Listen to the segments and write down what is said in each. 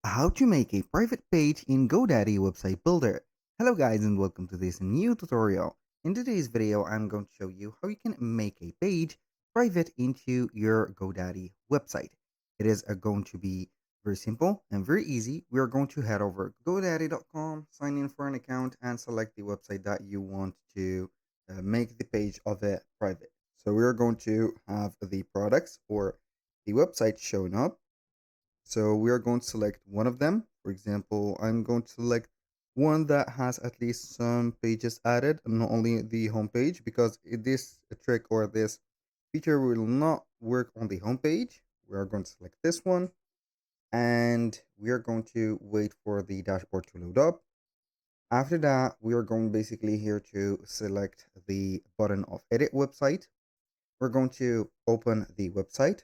How to make a private page in GoDaddy website builder. Hello guys and welcome to this new tutorial. In today's video, I'm going to show you how you can make a page private into your GoDaddy website. It is going to be very simple and very easy. We are going to head over to godaddy.com, sign in for an account and select the website that you want to make the page of it private. So we are going to have the products or the website showing up. So we are going to select one of them. For example, I'm going to select one that has at least some pages added, and not only the home page, because this trick or this feature will not work on the home page. We are going to select this one, and we are going to wait for the dashboard to load up. After that, we are going basically here to select the button of edit website. We're going to open the website.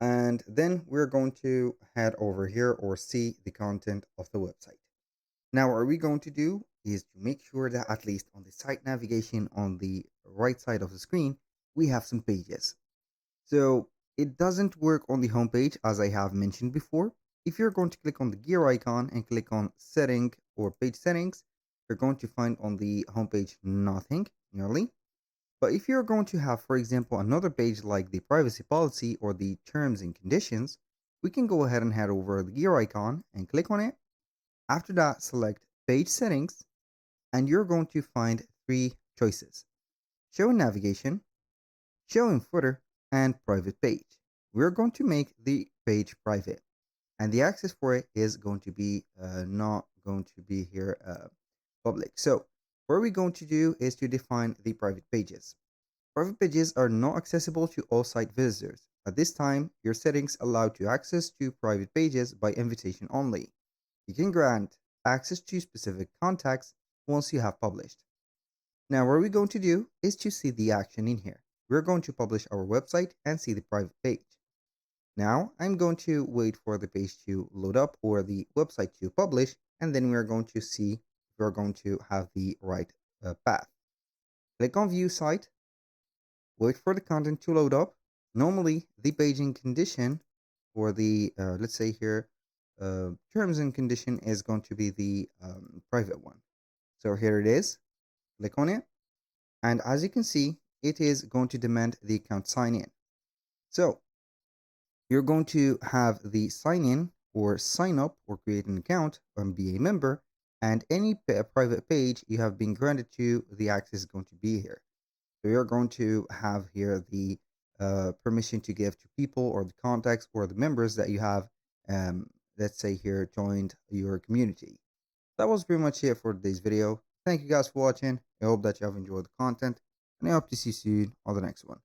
And then we're going to head over here or see the content of the website. Now, what we're going to do is to make sure that at least on the site navigation on the right side of the screen, we have some pages. So it doesn't work on the home page as I have mentioned before. If you're going to click on the gear icon and click on setting or page settings, you're going to find on the home page nothing nearly. But if you're going to have, for example, another page like the privacy policy or the terms and conditions, we can go ahead and head over the gear icon and click on it. After that, select page settings, and you're going to find three choices: show in navigation, show in footer, and private page. We're going to make the page private, and the access for it is going to be not going to be here public. So what we're going to do is to define the private pages. Private pages are not accessible to all site visitors. At this time, your settings allow to access to private pages by invitation only. You can grant access to specific contacts once you have published. Now, what we're going to do is to see the action in here. We're going to publish our website and see the private page. Now, I'm going to wait for the page to load up or the website to publish, and then we're going to see if we're going to have the right path. Click on View Site. Wait for the content to load up. Normally, the paging condition for the, let's say here, terms and condition is going to be the private one. So here it is. Click on it. And as you can see, it is going to demand the account sign in. So you're going to have the sign in or sign up or create an account and be a member. And any private page you have been granted to, the access is going to be here. So you're going to have here the permission to give to people or the contacts or the members that you have, let's say here, joined your community. That was pretty much it for today's video. Thank you guys for watching. I hope that you have enjoyed the content, and I hope to see you soon on the next one.